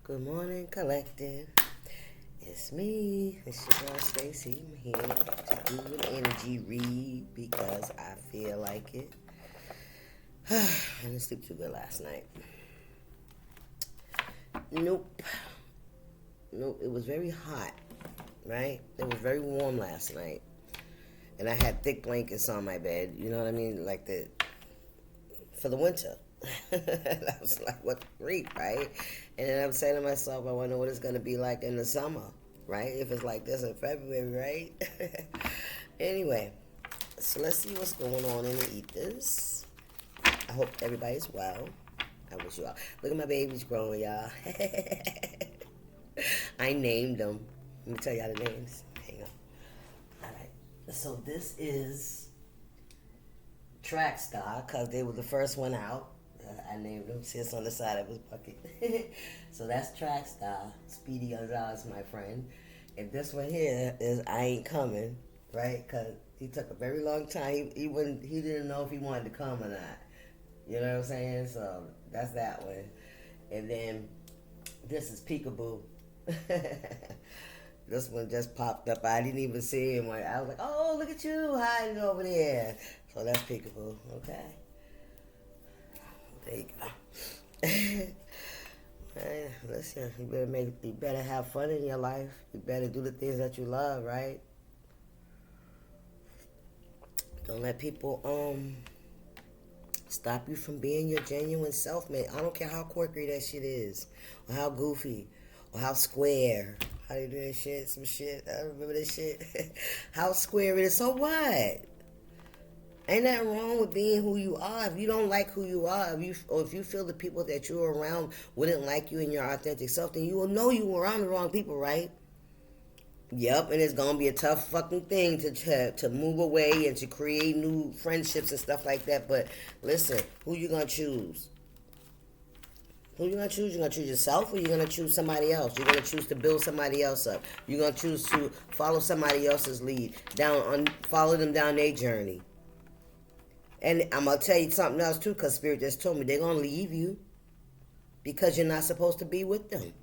Good morning, collective. It's me. It's your girl Stacy. I'm here to do an energy read because I feel like it. I didn't sleep too good last night. Nope. It was very hot, right? It was very warm last night. And I had thick blankets on my bed. You know what I mean? Like for the winter. I was like, what the freak, right? And then I'm saying to myself, I wonder what it's going to be like in the summer, right? If it's like this in February, right? Anyway, so let's see what's going on in the ethers. I hope everybody's well. I wish you all. Look at my babies growing, y'all. I named them. Let me tell y'all the names. Hang on. All right. So this is Track Star, because they were the first one out. I named them. See, it's on the side of his bucket. So that's Track Star. Speedy Gonzalez, my friend. And this one here is I Ain't Coming, right? Because he took a very long time. He didn't know if he wanted to come or not. You know what I'm saying? So that's that one. And then this is Peekaboo. This one just popped up. I didn't even see him. I was like, oh, look at you hiding over there. So that's Peekaboo. Okay. There you go. Hey, listen, you better have fun in your life. You better do the things that you love, right? Don't let people stop you from being your genuine self, man. I don't care how quirky that shit is, or how goofy, or how square. How they do that shit? Some shit. I remember that shit. How square it is. So what? Ain't nothing wrong with being who you are. If you don't like who you are, if you feel the people that you're around wouldn't like you in your authentic self, then you will know you were around the wrong people, right? Yep, and it's gonna be a tough fucking thing to move away and to create new friendships and stuff like that. But listen, who you gonna choose? Who you gonna choose? You gonna choose yourself, or you gonna choose somebody else? You're gonna choose to build somebody else up. You're gonna choose to follow somebody else's lead, follow them down their journey. And I'm going to tell you something else, too, because Spirit just told me they're going to leave you because you're not supposed to be with them.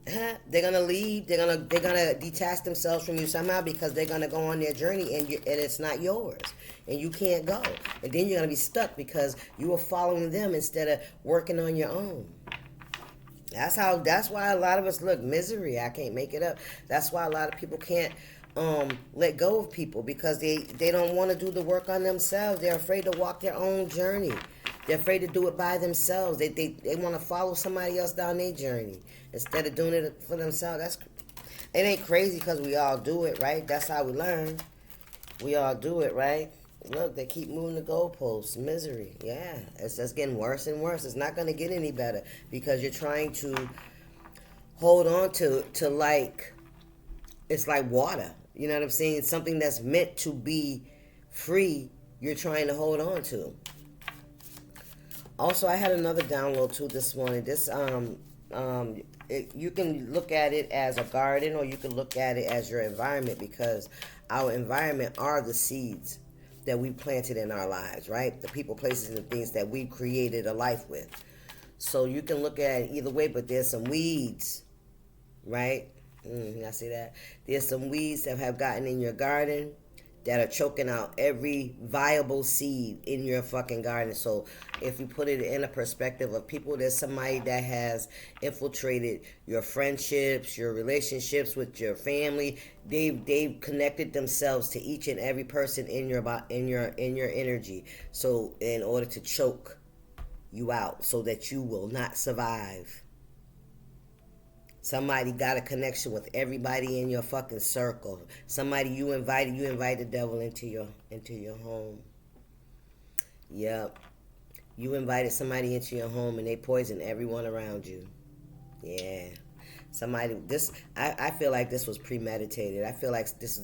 They're going to leave. They're gonna detach themselves from you somehow because they're going to go on their journey and it's not yours. And you can't go. And then you're going to be stuck because you were following them instead of working on your own. That's why a lot of us look misery. I can't make it up. That's why a lot of people can't let go of people because they don't want to do the work on themselves. They're afraid to walk their own journey. They're afraid to do it by themselves. They want to follow somebody else down their journey instead of doing it for themselves. It ain't crazy because we all do it, right? That's how we learn. We all do it, right? Look, they keep moving the goalposts. Misery. Yeah, it's just getting worse and worse. It's not going to get any better because you're trying to hold on to like, it's like water. You know what I'm saying? It's something that's meant to be free, you're trying to hold on to. Also, I had another download too this morning. You can look at it as a garden or you can look at it as your environment because our environment are the seeds that we planted in our lives, right? The people, places, and the things that we created a life with. So you can look at it either way, but there's some weeds, right? I see that. There's some weeds that have gotten in your garden that are choking out every viable seed in your fucking garden. So if you put it in a perspective of people, there's somebody that has infiltrated your friendships, your relationships with your family. They've connected themselves to each and every person in your energy. So in order to choke you out so that you will not survive. Somebody got a connection with everybody in your fucking circle. Somebody you invite the devil into your home. Yep. You invited somebody into your home and they poisoned everyone around you. Yeah. I feel like this was premeditated. I feel like this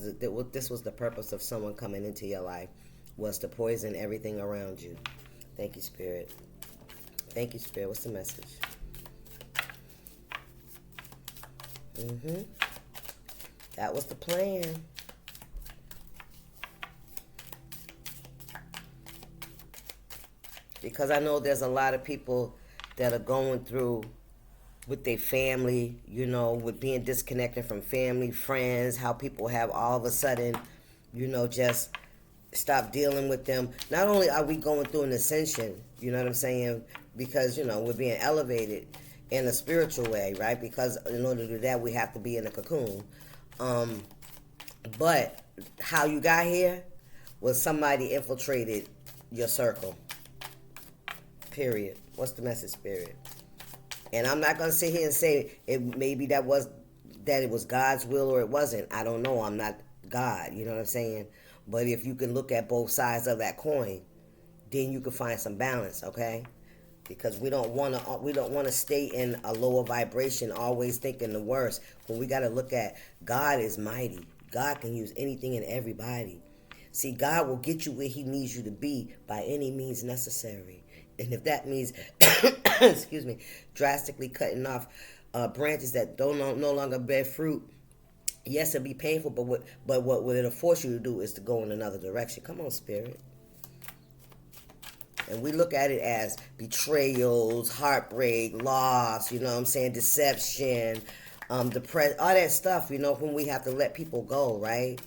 was the purpose of someone coming into your life, was to poison everything around you. Thank you, Spirit. Thank you, Spirit. What's the message? That was the plan. Because I know there's a lot of people that are going through with their family, with being disconnected from family, friends, how people have all of a sudden, just stop dealing with them. Not only are we going through an ascension, you know what I'm saying, because, we're being elevated in a spiritual way, right? Because in order to do that, we have to be in a cocoon. But how you got here was somebody infiltrated your circle. Period. What's the message, Spirit? And I'm not gonna sit here and say maybe that it was God's will or it wasn't. I don't know. I'm not God. You know what I'm saying? But if you can look at both sides of that coin, then you can find some balance. Okay? Because we don't want to stay in a lower vibration, always thinking the worst. When we got to look at God is mighty. God can use anything and everybody. See, God will get you where He needs you to be by any means necessary. And if that means, excuse me, drastically cutting off branches that no longer bear fruit, yes, it'll be painful, but what it'll force you to do is to go in another direction. Come on, Spirit. And we look at it as betrayals, heartbreak, loss, deception, depression, all that stuff, when we have to let people go, right?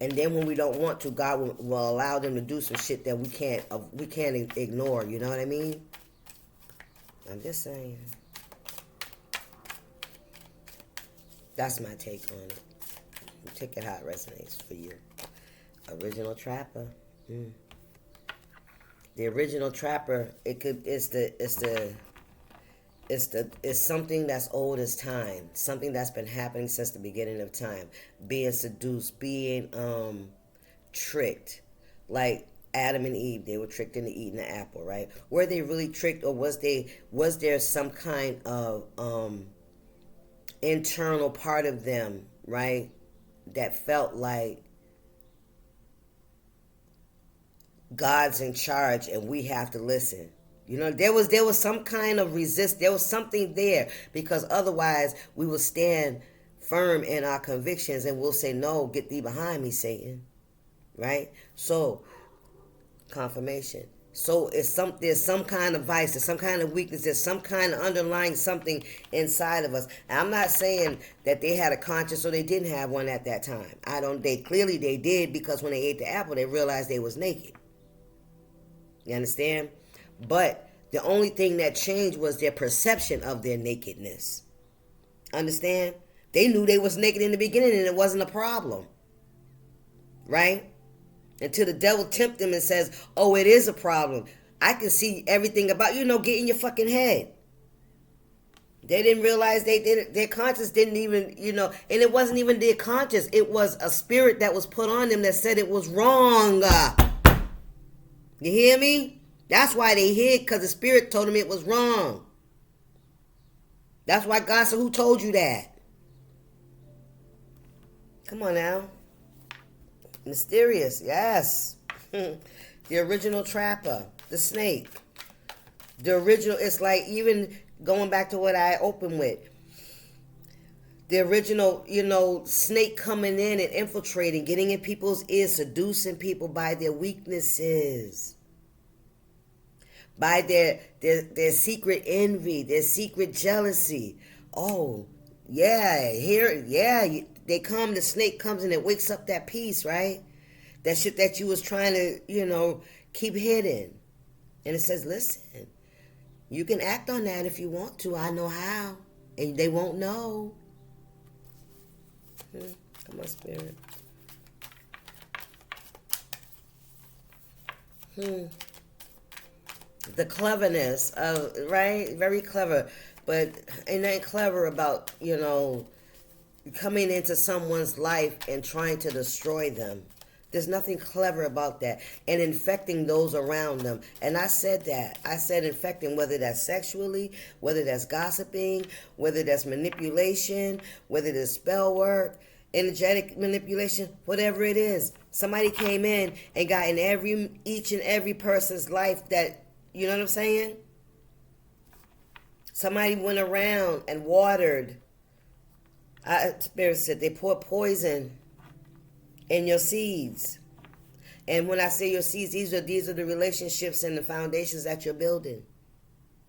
And then when we don't want to, God will allow them to do some shit that we can't ignore. You know what I mean? I'm just saying. That's my take on it. Take it how it resonates for you. Original Trapper. The original trapper. It's something that's old as time, something that's been happening since the beginning of time, being seduced, being tricked, like Adam and Eve. They were tricked into eating the apple, right? Were they really tricked, or was there some kind of internal part of them, right, that felt like God's in charge and we have to listen? There was some kind of there was something there, because otherwise we will stand firm in our convictions and we'll say, no, get thee behind me, Satan. Right? So, confirmation. So there's some kind of vice, there's some kind of weakness, there's some kind of underlying something inside of us. And I'm not saying that they had a conscience or they didn't have one at that time. Clearly they did, because when they ate the apple, they realized they was naked. You understand? But the only thing that changed was their perception of their nakedness. Understand? They knew they was naked in the beginning and it wasn't a problem. Right? Until the devil tempts them and says, oh, it is a problem. I can see everything about, get in your fucking head. They didn't realize their conscience didn't even, and it wasn't even their conscience. It was a spirit that was put on them that said it was wrong. You hear me? That's why they hid, because the spirit told them it was wrong. That's why God said, who told you that? Come on now. Mysterious, yes. The original trapper, the snake. The original, it's like, even going back to what I opened with. The original, snake coming in and infiltrating, getting in people's ears, seducing people by their weaknesses. By their secret envy, their secret jealousy. Oh, yeah, they come, the snake comes and it wakes up that peace, right? That shit that you was trying to, keep hidden. And it says, listen, you can act on that if you want to. I know how. And they won't know. Come on, Spirit. The cleverness of, right? Very clever. But it ain't clever about, coming into someone's life and trying to destroy them. There's nothing clever about that. And infecting those around them. And I said that. I said infecting, whether that's sexually, whether that's gossiping, whether that's manipulation, whether that's spell work, energetic manipulation, whatever it is. Somebody came in and got in each and every person's life that, you know what I'm saying? Somebody went around and watered. Spirit said they poured poison in your seeds. And when I say your seeds, these are the relationships and the foundations that you're building.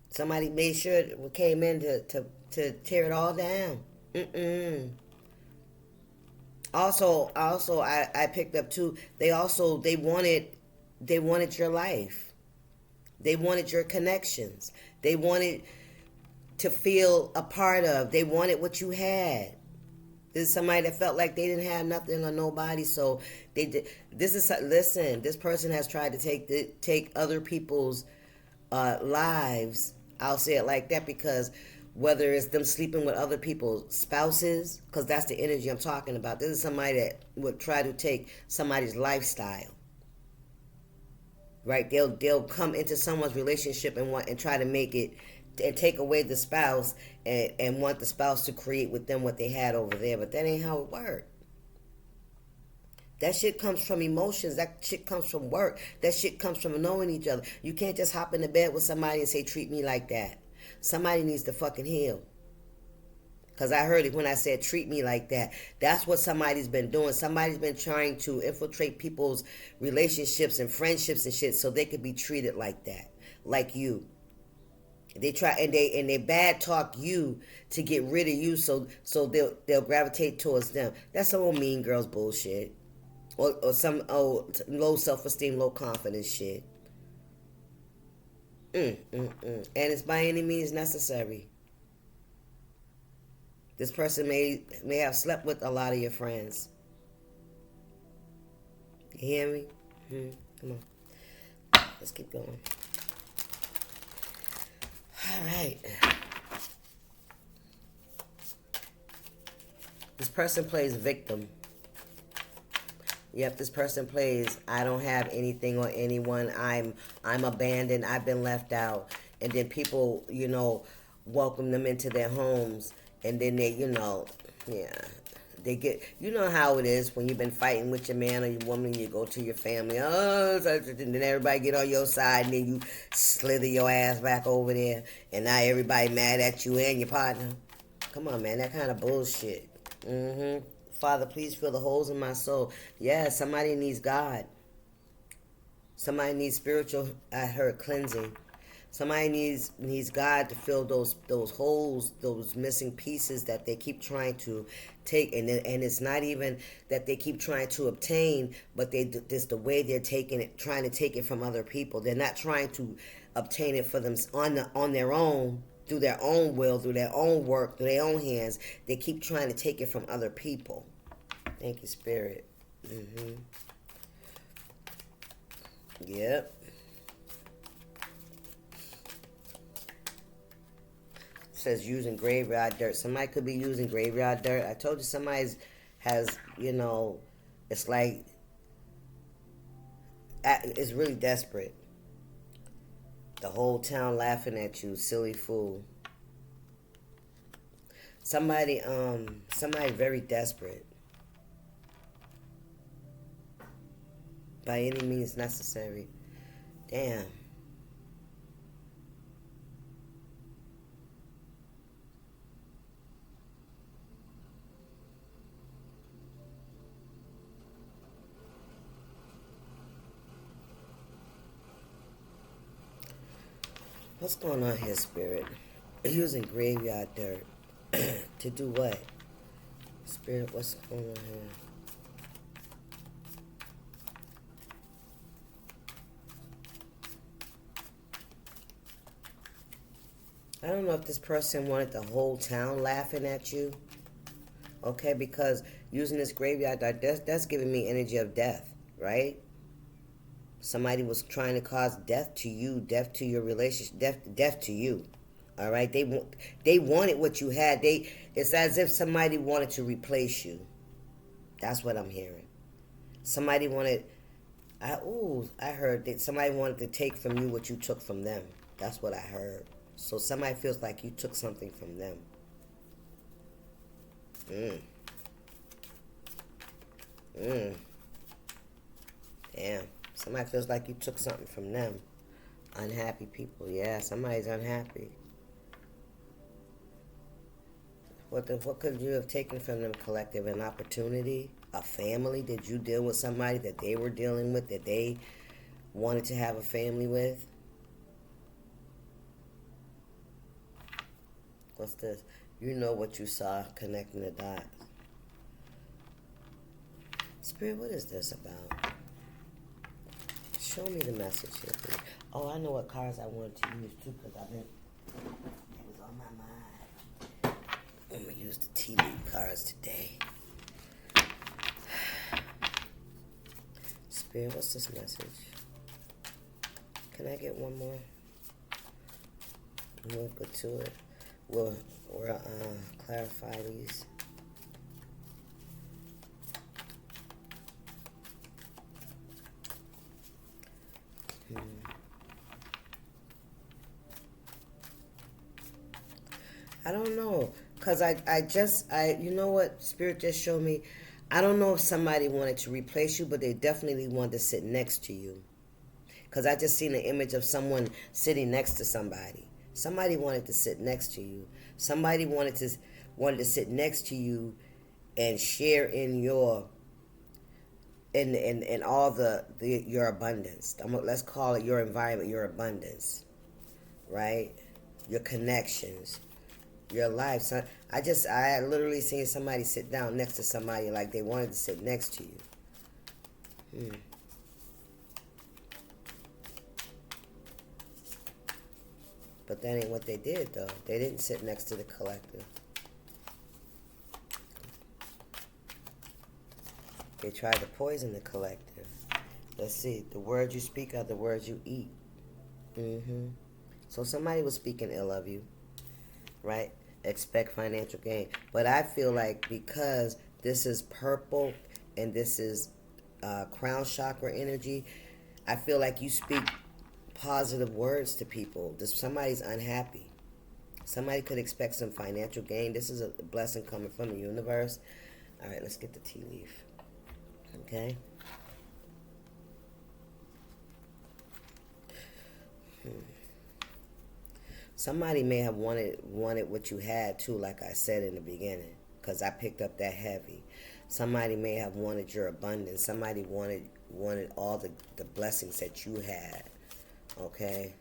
Somebody made sure it came in to tear it all down. Mm-mm. Also, I picked up too. They wanted your life. They wanted your connections. They wanted to feel a part of. They wanted what you had. This is somebody that felt like they didn't have nothing or nobody, so they did. Listen. This person has tried to take other people's lives. I'll say it like that because whether it's them sleeping with other people's spouses, because that's the energy I'm talking about. This is somebody that would try to take somebody's lifestyle. Right? They'll come into someone's relationship and try to make it and take away the spouse and want the spouse to create with them what they had over there, but that ain't how it works. That shit comes from emotions. That shit comes from work. That shit comes from knowing each other. You can't just hop in the bed with somebody and say, treat me like that. Somebody needs to fucking heal. Because I heard it when I said, treat me like that. That's what somebody's been doing. Somebody's been trying to infiltrate people's relationships and friendships and shit so they could be treated like that. Like you. They try and they bad talk you to get rid of you so they'll gravitate towards them. That's some old mean girls bullshit. Or some low self-esteem, low confidence shit. And it's by any means necessary. This person may have slept with a lot of your friends. You hear me? Come on. Let's keep going. All right. This person plays victim. Yep, this person plays, I don't have anything or anyone. I'm abandoned. I've been left out. And then people, welcome them into their homes. And then they, they get, you know how it is when you've been fighting with your man or your woman, you go to your family, and then everybody get on your side, and then you slither your ass back over there, and now everybody mad at you and your partner. Come on, man, that kind of bullshit. Father, please fill the holes in my soul. Yeah, somebody needs God. Somebody needs spiritual, I heard, cleansing. Somebody needs God to fill those holes, those missing pieces that they keep trying to take, and it's not even that they keep trying to obtain, but it's the way they're taking it, trying to take it from other people. They're not trying to obtain it for them on their own, through their own will, through their own work, through their own hands. They keep trying to take it from other people. Thank you, Spirit. Yep. Says using graveyard dirt. Somebody could be using graveyard dirt. I told you somebody has, it's like, it's really desperate. The whole town laughing at you, silly fool. Somebody very desperate. By any means necessary. Damn. What's going on here, Spirit? Using graveyard dirt. To do what? Spirit, what's going on here? I don't know if this person wanted the whole town laughing at you. Okay, because using this graveyard dirt, that's giving me energy of death, right? Somebody was trying to cause death to you, death to your relationship, death to you. All right, they wanted what you had. It's as if somebody wanted to replace you. That's what I'm hearing. Somebody wanted. I heard that somebody wanted to take from you what you took from them. That's what I heard. So somebody feels like you took something from them. Damn. Somebody feels like you took something from them. Unhappy people. Yeah, somebody's unhappy. What could you have taken from them, collective? An opportunity? A family? Did you deal with somebody that they were dealing with, that they wanted to have a family with? What's this? You know what you saw, connecting the dots. Spirit, what is this about? Show me the message here, please. Oh, I know what cards I wanted to use too, because it was on my mind. I'm going to use the tea leaf cards today. Spirit, what's this message? Can I get one more? We'll go to it. We'll clarify these. I don't know, because you know what Spirit just showed me? I don't know if somebody wanted to replace you, but they definitely wanted to sit next to you. Because I just seen an image of someone sitting next to somebody. Somebody wanted to sit next to you. Somebody wanted to sit next to you and share in your in all your abundance. Let's call it your environment, your abundance, right? Your connections, your life. So I had literally seen somebody sit down next to somebody like they wanted to sit next to you. But that ain't what they did, though. They didn't sit next to the collective. They tried to poison the collective. Let's see. The words you speak are the words you eat. So somebody was speaking ill of you, right? Expect financial gain. But I feel like because this is purple and this is crown chakra energy, I feel like you speak positive words to people. Somebody's unhappy. Somebody could expect some financial gain. This is a blessing coming from the universe. All right, let's get the tea leaf. Okay. Somebody may have wanted what you had too, like I said in the beginning, because I picked up that heavy. Somebody may have wanted your abundance. Somebody wanted all the blessings that you had. Okay.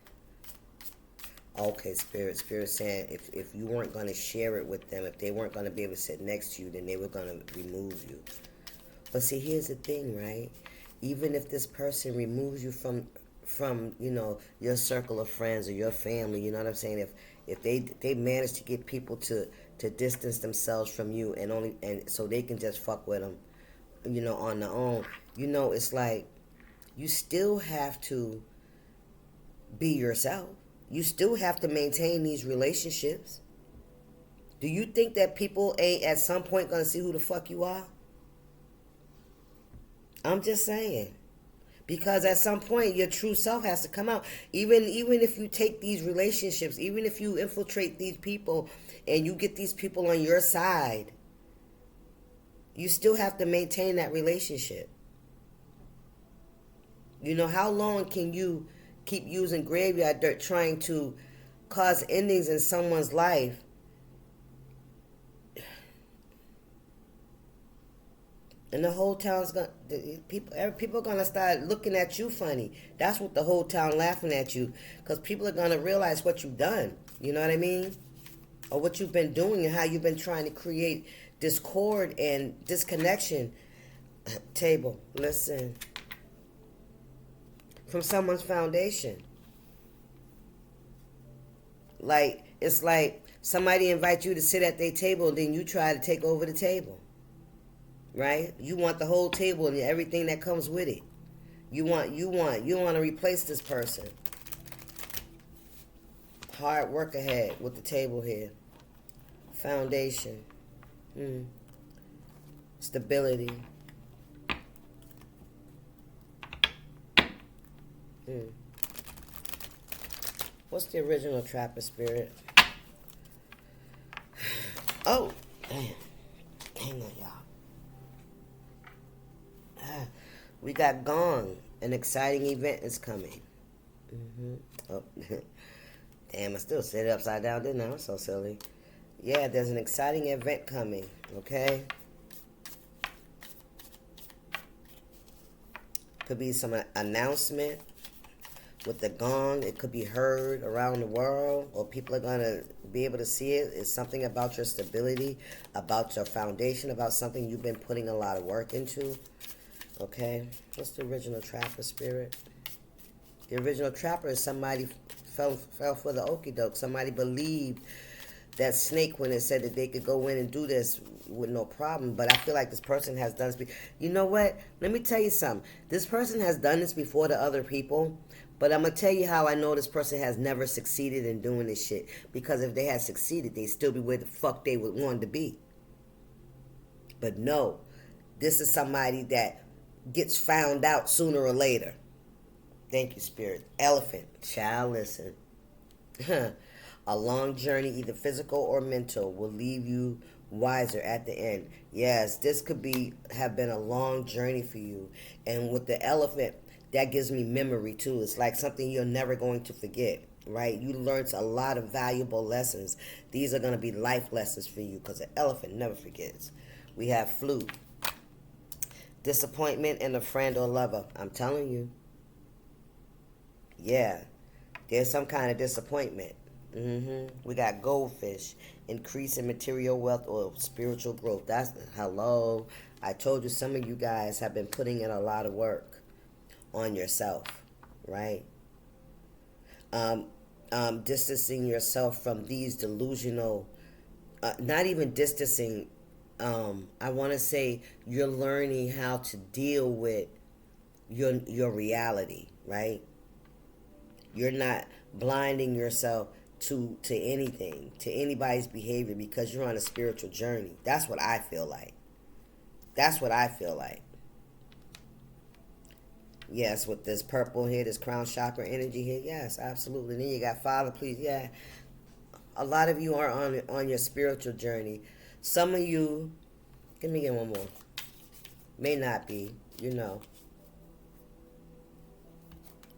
Okay, Spirit saying if you weren't going to share it with them, if they weren't going to be able to sit next to you, then they were going to remove you. But see, here's the thing, right? Even if this person removes you from your circle of friends or your family, you know what I'm saying? If they manage to get people to distance themselves from you and so they can just fuck with them, on their own, it's like you still have to be yourself. You still have to maintain these relationships. Do you think that people ain't at some point gonna see who the fuck you are? I'm just saying. Because at some point your true self has to come out. Even if you take these relationships, even if you infiltrate these people and you get these people on your side, you still have to maintain that relationship. How long can you keep using graveyard dirt trying to cause endings in someone's life? And the whole town's people are gonna start looking at you funny. That's what the whole town laughing at you, because people are gonna realize what you've done. You know what I mean? Or what you've been doing and how you've been trying to create discord and disconnection. Table, listen. From someone's foundation. Like, it's like somebody invites you to sit at their table, then you try to take over the table. Right? You want the whole table and everything that comes with it. You want to replace this person. Hard work ahead with the table here. Foundation. Stability. What's the original Trapper Spirit? Oh, damn. Hang on, y'all. We got Gone. An exciting event is coming. Oh, damn, I still said it upside down, didn't I? I'm so silly. Yeah, there's an exciting event coming, okay? Could be some announcement. with the gong. It could be heard around the world, or people are going to be able to see it. It's something about your stability, about your foundation, about something you've been putting a lot of work into. Okay? What's the original trapper spirit? The original trapper is somebody fell for the okie doke. Somebody believed that snake when it said that they could go in and do this with no problem. But I feel like this person has done this. You know what? Let me tell you something. This person has done this before to other people. But I'm going to tell you how I know this person has never succeeded in doing this shit. Because if they had succeeded, they'd still be where the fuck they would want to be. But no. This is somebody that gets found out sooner or later. Thank you, Spirit. Elephant. Child, listen. A long journey, either physical or mental, will leave you wiser at the end. Yes, this could have been a long journey for you. And with the elephant, that gives me memory too. It's like something you're never going to forget, right? You learned a lot of valuable lessons. These are going to be life lessons for you because the elephant never forgets. We have flute. Disappointment in a friend or lover. I'm telling you. Yeah, there's some kind of disappointment. We got goldfish, increase in material wealth or spiritual growth. That's hello. I told you some of you guys have been putting in a lot of work on yourself, right? Distancing yourself from these delusional, not even distancing. I want to say you're learning how to deal with your reality, right? You're not blinding yourself to anything, to anybody's behavior because you're on a spiritual journey. That's what I feel like. That's what I feel like. Yes, with this purple here, this crown chakra energy here. Yes, absolutely. Then you got Father, please. Yeah. A lot of you are on your spiritual journey. Some of you, let me get one more. May not be, you know.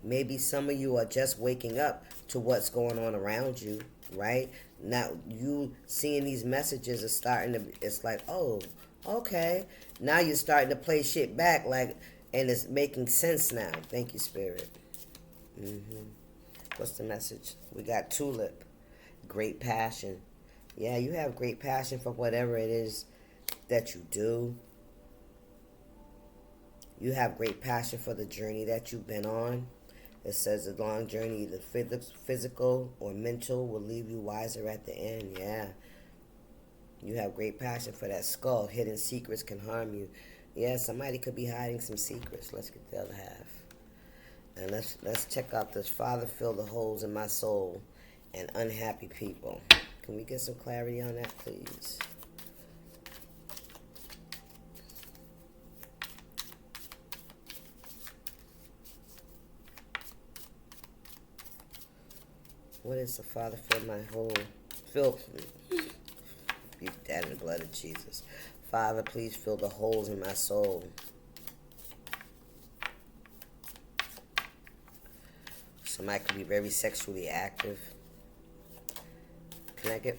Maybe some of you are just waking up to what's going on around you, right? Now, you seeing these messages is starting to, it's like, oh, okay. Now you're starting to play shit back, like, and it's making sense now. Thank you, Spirit. What's the message? We got tulip. Great passion. Yeah, you have great passion for whatever it is that you do. You have great passion for the journey that you've been on. It says a long journey, either physical or mental, will leave you wiser at the end. Yeah. You have great passion for that skull. Hidden secrets can harm you. Yeah, somebody could be hiding some secrets. Let's get the other half. And let's check out this. Father, fill the holes in my soul and unhappy people. Can we get some clarity on that, please? What is the Father, fill my whole, fill, be that in the blood of Jesus. Father, please fill the holes in my soul. Somebody could be very sexually active. Can I get,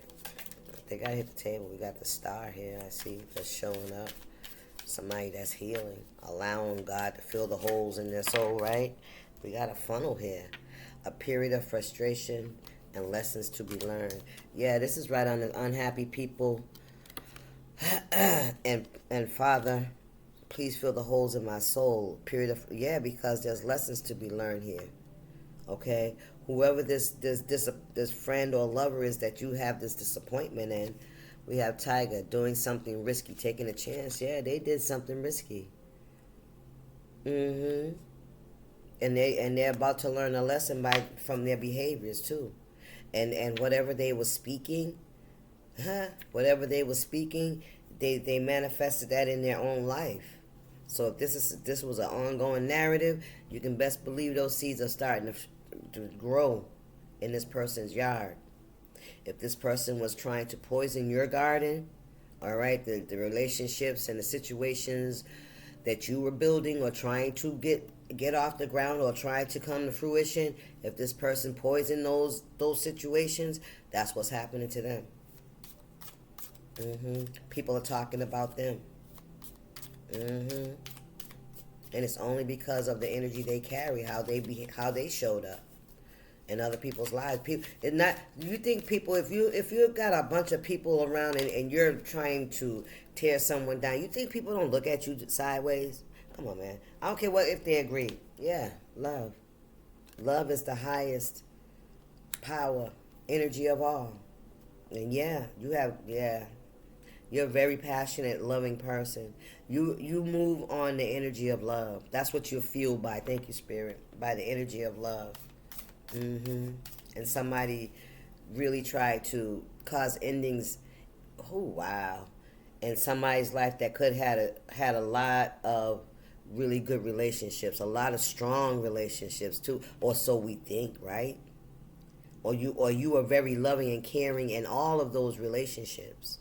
I think I hit the table. We got the star here, I see, that's showing up. Somebody that's healing, allowing God to fill the holes in their soul, right? We got a funnel here. A period of frustration and lessons to be learned. Yeah, this is right on the unhappy people. and Father, please fill the holes in my soul. Period of, yeah, because there's lessons to be learned here. Okay, whoever this friend or lover is that you have this disappointment in, we have Tiger doing something risky, taking a chance. Yeah, they did something risky. And they're about to learn a lesson from their behaviors too, and whatever they were speaking, they manifested that in their own life. So if this was an ongoing narrative, you can best believe those seeds are starting to grow in this person's yard. If this person was trying to poison your garden, all right, the relationships and the situations that you were building or trying to get off the ground or try to come to fruition, if this person poisoned those situations, that's what's happening to them. People are talking about them. And it's only because of the energy they carry, how they showed up in other people's lives. People, it's not. You think people, if you got a bunch of people around and you're trying to tear someone down, you think people don't look at you sideways? Come on, man. I don't care what if they agree. Yeah, love. Love is the highest power, energy of all. And you're a very passionate, loving person. You move on the energy of love. That's what you're fueled by. Thank you, Spirit. By the energy of love. And somebody really tried to cause endings. Oh, wow. In somebody's life that could had a lot of really good relationships, a lot of strong relationships too, or so we think, right? Or you are very loving and caring in all of those relationships.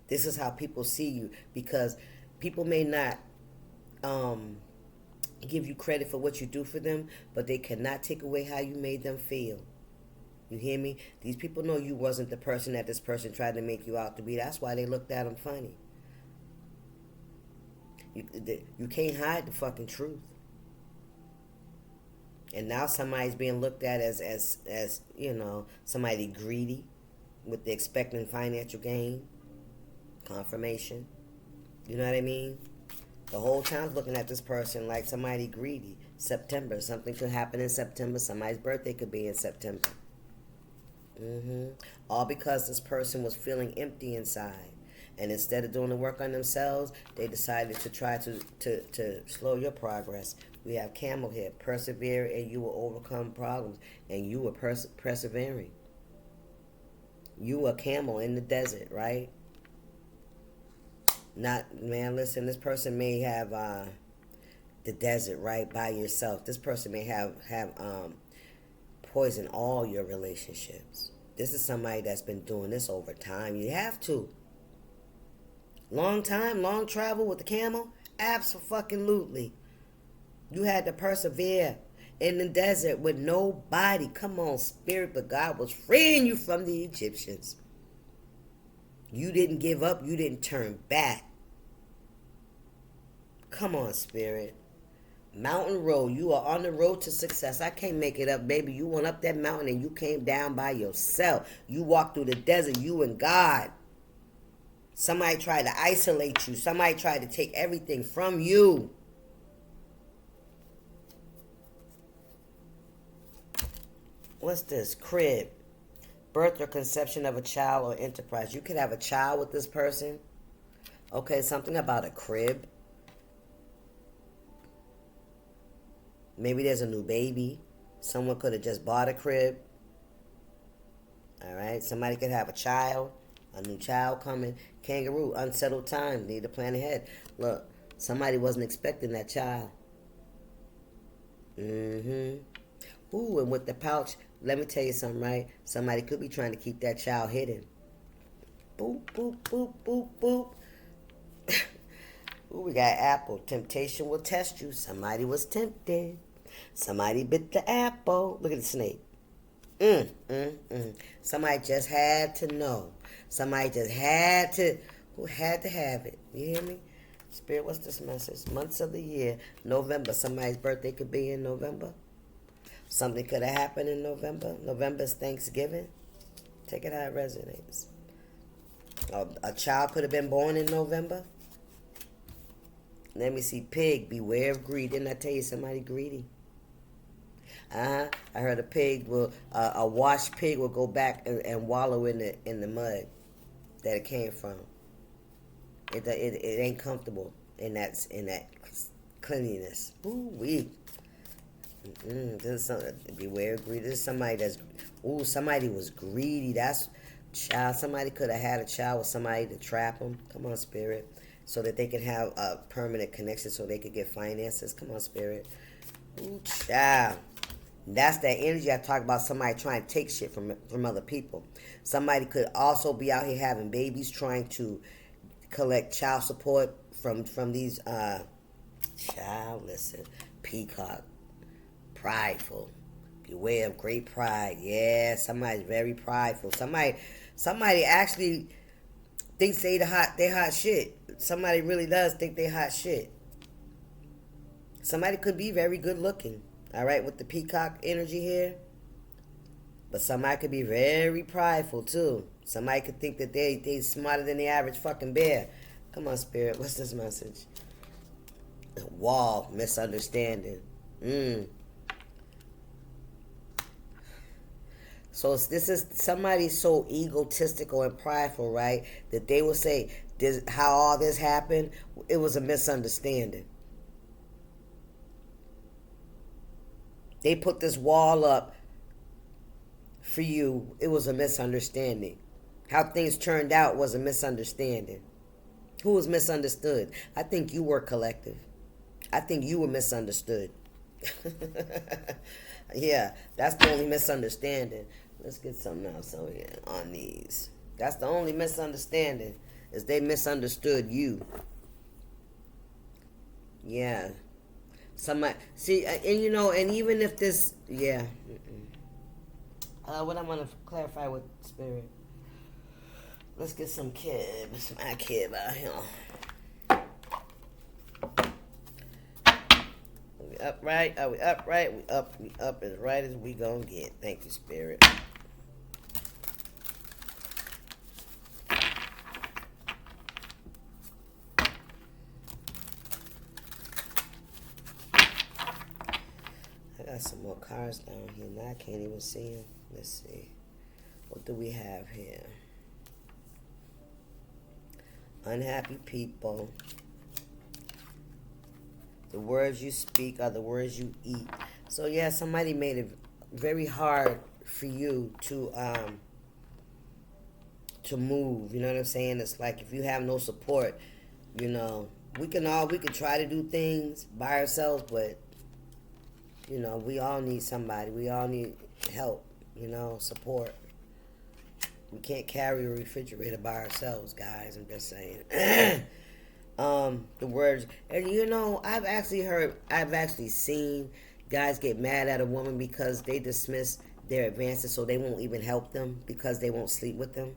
This is how people see you, because people may not give you credit for what you do for them, but they cannot take away how you made them feel. You hear me? These people know you wasn't the person that this person tried to make you out to be. That's why they looked at them funny. You can't hide the fucking truth. And now somebody's being looked at as somebody greedy with the expecting financial gain, confirmation. You know what I mean? The whole town's looking at this person like somebody greedy. September, something could happen in September. Somebody's birthday could be in September. All because this person was feeling empty inside. And instead of doing the work on themselves, they decided to try to slow your progress. We have camel here. Persevere and you will overcome problems. And you were persevering. You were a camel in the desert, right? Listen, this person may have the desert right by yourself. This person may have poisoned all your relationships. This is somebody that's been doing this over time. You have to. Long time, long travel with the camel? Abso-fucking-lutely. You had to persevere in the desert with nobody. Come on, Spirit, but God was freeing you from the Egyptians. You didn't give up. You didn't turn back. Come on, Spirit. Mountain road. You are on the road to success. I can't make it up, baby. You went up that mountain and you came down by yourself. You walked through the desert, you and God. Somebody tried to isolate you. Somebody tried to take everything from you. What's this? Crib. Birth or conception of a child or enterprise. You could have a child with this person. Okay, something about a crib. Maybe there's a new baby. Someone could have just bought a crib. All right, somebody could have a child. A new child coming. Kangaroo, unsettled time. Need to plan ahead. Look, somebody wasn't expecting that child. Ooh, and with the pouch, let me tell you something, right? Somebody could be trying to keep that child hidden. Boop, boop, boop, boop, boop. Ooh, we got apple. Temptation will test you. Somebody was tempted. Somebody bit the apple. Look at the snake. Somebody just had to know. Somebody just had to, who had to have it. You hear me? Spirit, what's this message? Months of the year. November. Somebody's birthday could be in November. Something could have happened in November. November's Thanksgiving. Take it how it resonates. A child could have been born in November. Let me see. Pig, beware of greed. Didn't I tell you somebody greedy? I heard a washed pig will go back and wallow in the mud that it came from. It ain't comfortable in that cleanliness. Ooh wee. Beware of greed. This is somebody that's somebody was greedy. That's child. Somebody could have had a child with somebody to trap them. Come on, Spirit, so that they could have a permanent connection, so they could get finances. Come on, Spirit. Ooh, child. That's that energy I talk about. Somebody trying to take shit from other people. Somebody could also be out here having babies, trying to collect child support from these listen, peacock, prideful. Beware of great pride. Yeah, somebody's very prideful. Somebody actually thinks they hot shit. Somebody really does think they hot shit. Somebody could be very good looking, all right, with the peacock energy here. But somebody could be very prideful, too. Somebody could think that they smarter than the average fucking bear. Come on, Spirit. What's this message? Wall. Misunderstanding. So this is somebody so egotistical and prideful, right? That they will say, how all this happened, it was a misunderstanding. They put this wall up for you. It was a misunderstanding. How things turned out was a misunderstanding. Who was misunderstood? I think you were collective. I think you were misunderstood. Yeah, that's the only misunderstanding. Let's get something else on here on these. That's the only misunderstanding, is they misunderstood you. Yeah. Somebody, see, and and even if this, yeah. What I want to clarify with Spirit. Let's get some my kid out here. We upright? Are we upright? We up as right as we gonna get. Thank you, Spirit. I got some more cards down here. Now I can't even see them. Let's see. What do we have here? Unhappy people. The words you speak are the words you eat. So yeah, somebody made it very hard for you to move. You know what I'm saying? It's like if you have no support, we could try to do things by ourselves, but we all need somebody. We all need help, support. We can't carry a refrigerator by ourselves, guys. I'm just saying. The words, and I've actually seen guys get mad at a woman because they dismiss their advances, so they won't even help them because they won't sleep with them.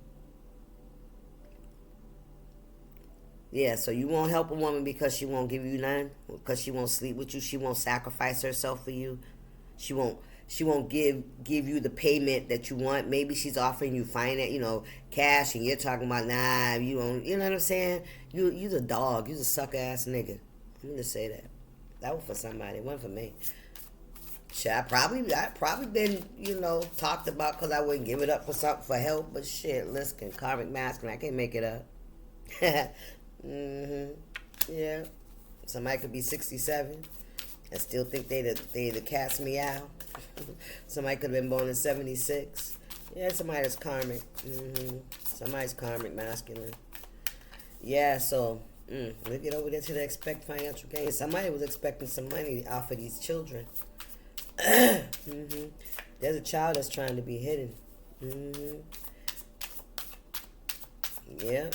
Yeah, so you won't help a woman because she won't give you none, because she won't sleep with you, she won't sacrifice herself for you, she won't give you the payment that you want. Maybe she's offering you finance, cash, and you're talking about, nah, you won't. You know what I'm saying? You's a dog. You's a sucker ass nigga. Let me just say that. That was for somebody. It wasn't for me. Shit, I probably been, talked about because I wouldn't give it up for something for help. But shit, listen, karmic masculine, I can't make it up. Yeah. Somebody could be 67 and still think they the cat's meow. Somebody could have been born in 76. Yeah, somebody that's karmic. Somebody's karmic masculine. Yeah, so we get over there to the expect financial gain. Somebody was expecting some money off of these children. There's a child that's trying to be hidden. Yeah.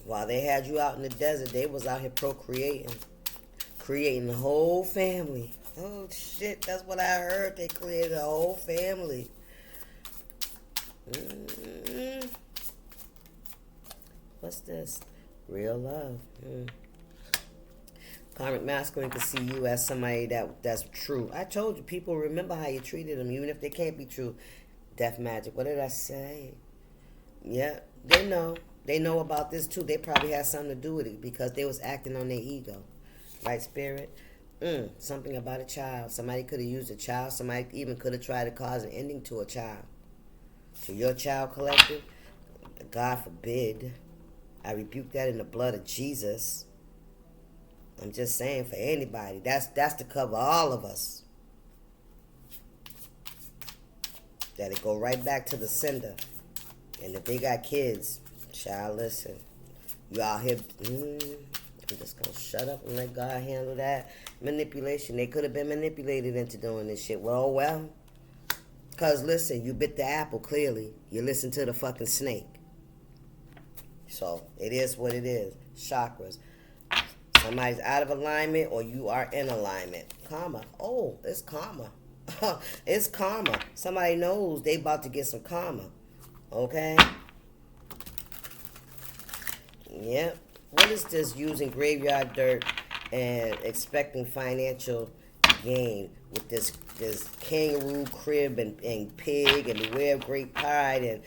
While they had you out in the desert, they was out here procreating. Creating a whole family. Oh, shit, that's what I heard. They created a whole family. What's this? Real love. Karmic masculine can see you as somebody that's true. I told you, people remember how you treated them, even if they can't be true. Death magic. What did I say? Yeah, they know. They know about this, too. They probably had something to do with it because they was acting on their ego. Right, Spirit? Something about a child. Somebody could have used a child. Somebody even could have tried to cause an ending to a child. To your child collective, God forbid. I rebuke that in the blood of Jesus. I'm just saying, for anybody. That's to cover all of us. That it go right back to the sender. And if they got kids, child, listen. You out here, I'm just going to shut up and let God handle that. Manipulation. They could have been manipulated into doing this shit. Well. Because, listen, you bit the apple, clearly. You listened to the fucking snake. So, it is what it is. Chakras. Somebody's out of alignment or you are in alignment. Karma. Oh, it's karma. It's karma. Somebody knows they about to get some karma. Okay? Yep. What is this using graveyard dirt and expecting financial gain with this kangaroo crib and pig and beware of great pride,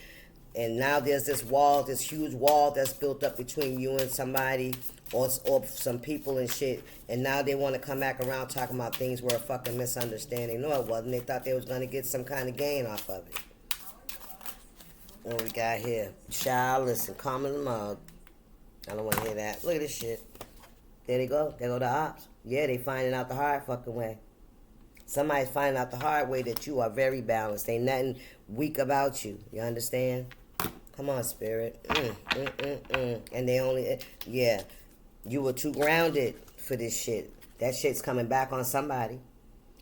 and now there's this wall, this huge wall that's built up between you and somebody or some people and shit, and now they want to come back around talking about things were a fucking misunderstanding. No, it wasn't. They thought they was going to get some kind of gain off of it. What we got here? Child, listen, calm in the mug. I don't want to hear that. Look at this shit. There they go. There go the ops. Yeah, they finding out the hard fucking way. Somebody's finding out the hard way that you are very balanced. Ain't nothing weak about you. You understand? Come on, spirit. And they only, yeah, you were too grounded for this shit. That shit's coming back on somebody.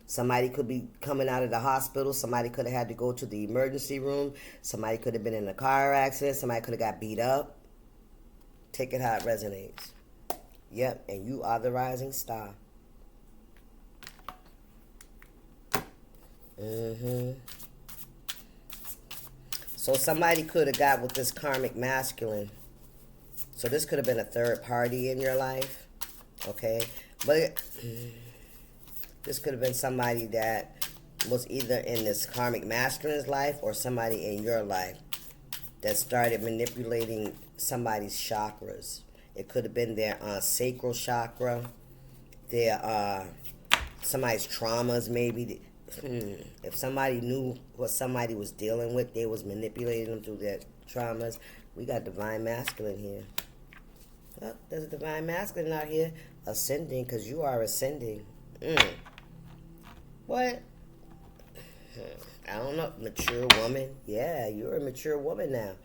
Somebody could be coming out of the hospital. Somebody could have had to go to the emergency room. Somebody could have been in a car accident. Somebody could have got beat up. Take it how it resonates. Yep, and you are the rising star. So somebody could have got with this karmic masculine. So this could have been a third party in your life. Okay? But this could have been somebody that was either in this karmic masculine's life or somebody in your life that started manipulating somebody's chakras. It could have been their sacral chakra, their somebody's traumas maybe. If somebody knew what somebody was dealing with, they was manipulating them through their traumas. We got divine masculine here. Oh, there's a divine masculine out here ascending, because you are ascending. What? I don't know. Mature woman. Yeah, you're a mature woman now.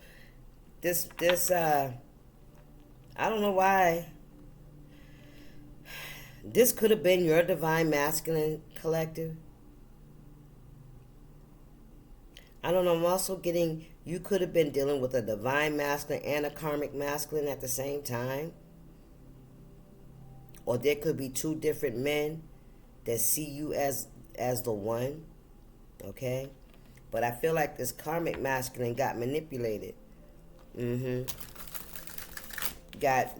I don't know why. This could have been your divine masculine collective. I don't know. I'm also getting, you could have been dealing with a divine masculine and a karmic masculine at the same time. Or there could be two different men that see you as the one. Okay? But I feel like this karmic masculine got manipulated. Got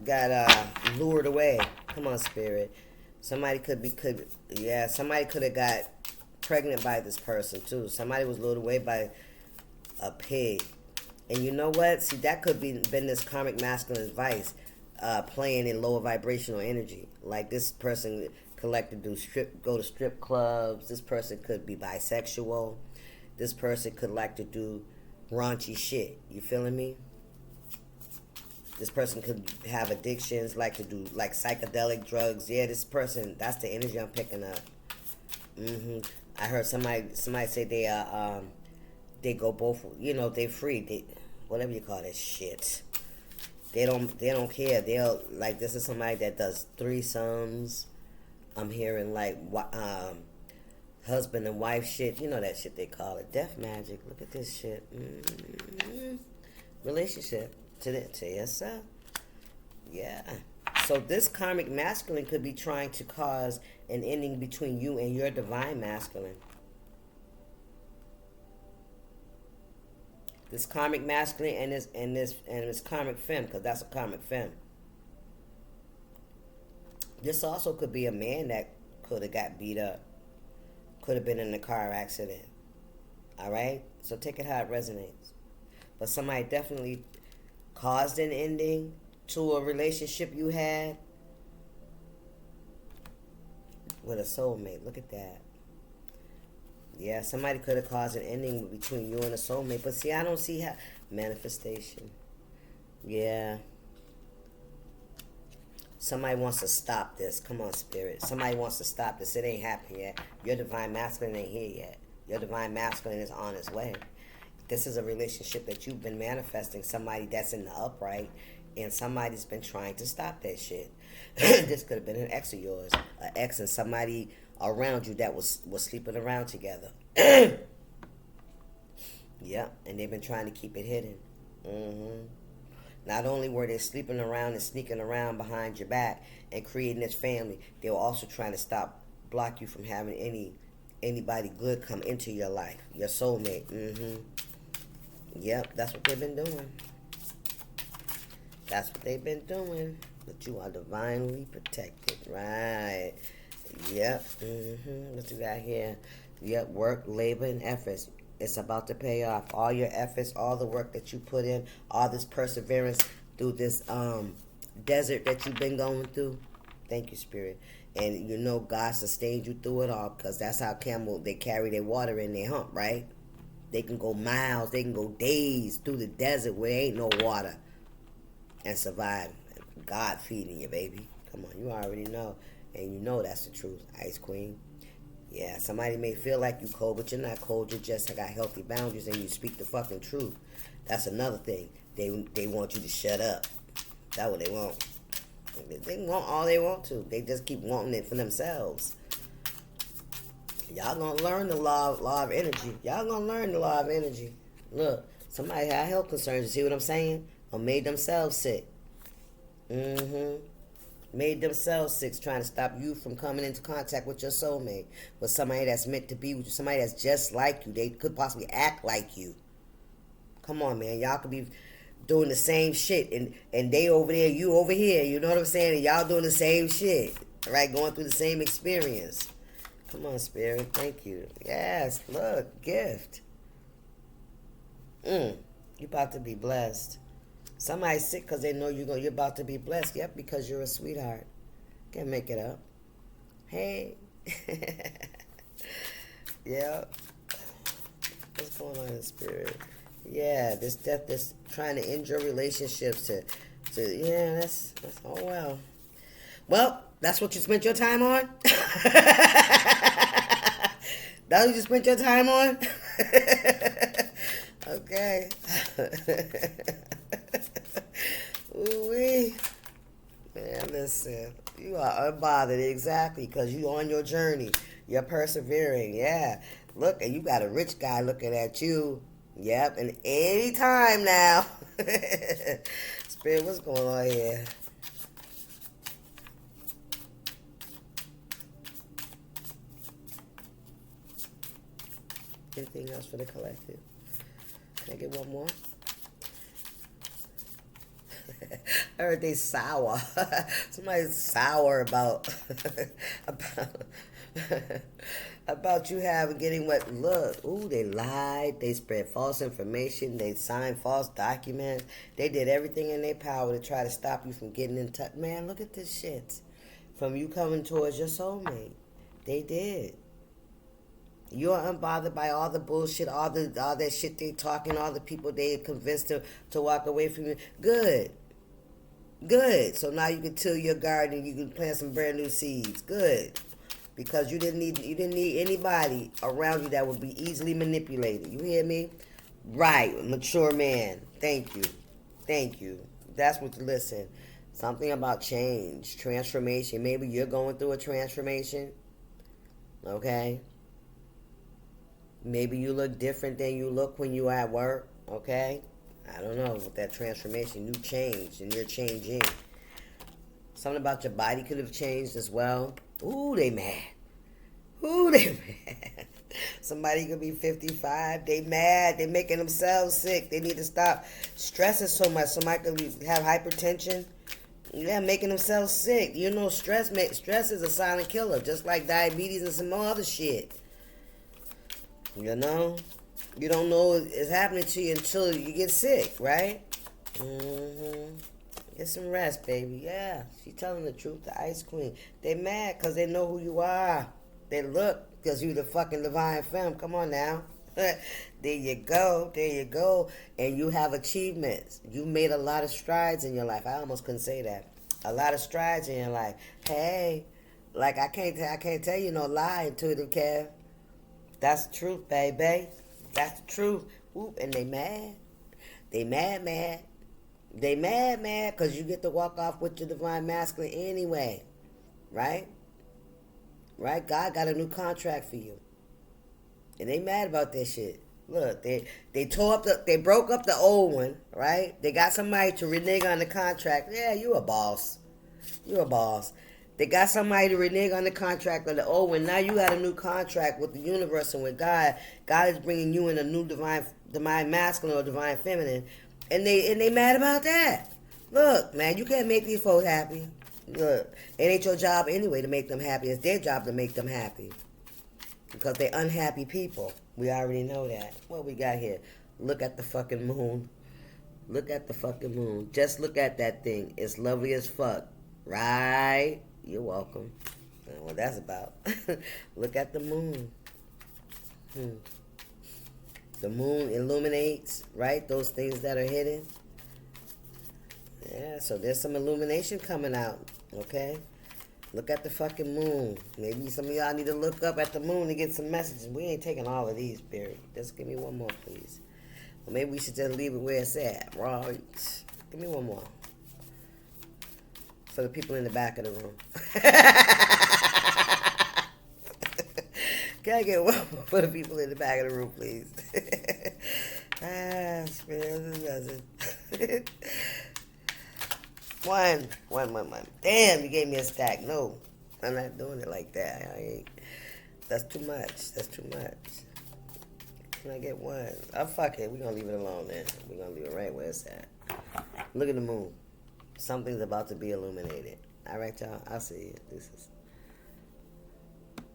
lured away. Come on, spirit. Somebody somebody could have got pregnant by this person too. Somebody was lured away by a pig. And you know what? See, that could be been this karmic masculine's vice, playing in lower vibrational energy. Like this person could like to go to strip clubs. This person could be bisexual. This person could like to do raunchy shit. You feeling me? This person could have addictions, like to do like psychedelic drugs. Yeah, this person, that's the energy I'm picking up. I heard somebody say they go both, they free. They, whatever you call that shit. They don't care. They'll, like, this is somebody that does threesomes. I'm hearing like husband and wife shit. You know that shit they call it. Death magic. Look at this shit. Relationship. To yourself. Yeah. So this karmic masculine could be trying to cause an ending between you and your divine masculine. This karmic masculine and this karmic femme, because that's a karmic femme. This also could be a man that could have got beat up. Could have been in a car accident. Alright? So take it how it resonates. But somebody definitely caused an ending to a relationship you had with a soulmate. Look at that. Yeah, somebody could have caused an ending between you and a soulmate. But see, I don't see how. Manifestation. Yeah. Somebody wants to stop this. Come on, spirit. Somebody wants to stop this. It ain't happened yet. Your divine masculine ain't here yet. Your divine masculine is on its way. This is a relationship that you've been manifesting. Somebody that's in the upright, and somebody's been trying to stop that shit. This could have been an ex of yours, an ex and somebody around you that was sleeping around together. Yep, and they've been trying to keep it hidden. Not only were they sleeping around and sneaking around behind your back and creating this family, they were also trying to block you from having anybody good come into your life, your soulmate. Yep, that's what they've been doing. That's what they've been doing. But you are divinely protected. Right. Yep. What you got here? Yep. Work, labor, and efforts. It's about to pay off. All your efforts, all the work that you put in, all this perseverance through this desert that you've been going through. Thank you, Spirit. And you know God sustained you through it all, because that's how camel, they carry their water in their hump, right? They can go miles, they can go days through the desert where there ain't no water and survive. God feeding you, baby. Come on, you already know. And you know that's the truth, Ice Queen. Yeah, somebody may feel like you cold, but you're not cold. You just got healthy boundaries and you speak the fucking truth. That's another thing. They want you to shut up. That's what they want. They want all they want to. They just keep wanting it for themselves. Y'all gonna learn the law of energy. Y'all gonna learn the law of energy. Look, somebody had health concerns. You see what I'm saying? Or made themselves sick. Made themselves sick, trying to stop you from coming into contact with your soulmate, with somebody that's meant to be with you, somebody that's just like you. They could possibly act like you. Come on, man. Y'all could be doing the same shit, and they over there, you over here. You know what I'm saying? And y'all doing the same shit, right? Going through the same experience. Come on, Spirit. Thank you. Yes, look, gift. You about to be blessed. Somebody's sick because they know you're about to be blessed. Yep, because you're a sweetheart. Can't make it up. Hey. Yeah. What's going on in Spirit? Yeah, this death that's trying to end your relationships to yeah, that's oh well. Well, that's what you spent your time on? That's what you spent your time on? Okay. Ooh-wee. Man, listen. You are unbothered, exactly, because you on your journey. You're persevering, yeah. Look, and you got a rich guy looking at you. Yep, and any time now. Spirit, what's going on here? Anything else for the collective? Can I get one more? I heard they sour. Somebody's sour about about you getting what? Look, ooh, they lied. They spread false information. They signed false documents. They did everything in their power to try to stop you from getting in touch. Man, look at this shit. From you coming towards your soulmate. They did. You're unbothered by all the bullshit, all that shit they talking, all the people they convinced to walk away from you. Good. So now you can till your garden, you can plant some brand new seeds. Good. Because you didn't need anybody around you that would be easily manipulated. You hear me? Right, mature man. Thank you. That's what. Listen. Something about change, transformation. Maybe you're going through a transformation. Okay. Maybe you look different than you look when you at work, okay? I don't know. With that transformation, you changed and you're changing. Something about your body could have changed as well. Ooh, they mad. Somebody could be 55. They mad. They making themselves sick. They need to stop stressing so much. Somebody could have hypertension. Yeah, making themselves sick. You know, stress is a silent killer, just like diabetes and some more other shit. You know? You don't know it's happening to you until you get sick, right? Get some rest, baby. Yeah, she's telling the truth, the Ice Queen. They mad because they know who you are. They look because you the fucking divine femme. Come on now. There you go. And you have achievements. You made a lot of strides in your life. I almost couldn't say that. A lot of strides in your life. Hey, like I can't tell you no lie, Intuitive Kev. That's the truth, baby. That's the truth. Oop, and they mad. They mad. They mad because you get to walk off with your divine masculine anyway. Right? Right? God got a new contract for you. And they mad about that shit. Look, they broke up the old one, right? They got somebody to renege on the contract. Yeah, you a boss. They got somebody to renege on the contract of the old one. Now you got a new contract with the universe and with God. God is bringing you in a new divine masculine or divine feminine. And they mad about that. Look, man, you can't make these folks happy. Look, it ain't your job anyway to make them happy. It's their job to make them happy. Because they're unhappy people. We already know that. What we got here? Look at the fucking moon. Look at the fucking moon. Just look at that thing. It's lovely as fuck. Right? You're welcome. What that's about. Look at the moon. The moon illuminates, right? Those things that are hidden. Yeah, so there's some illumination coming out, okay? Look at the fucking moon. Maybe some of y'all need to look up at the moon to get some messages. We ain't taking all of these, Spirit. Just give me one more, please. Or maybe we should just leave it where it's at. Right. Give me one more. For the people in the back of the room. Can I get one more for the people in the back of the room, please? Spirit. One. Damn, you gave me a stack. No, I'm not doing it like that. That's too much. Can I get one? Oh, fuck it. We're going to leave it alone then. We're going to leave it right where it's at. Look at the moon. Something's about to be illuminated. All right, y'all. I'll see you. This is...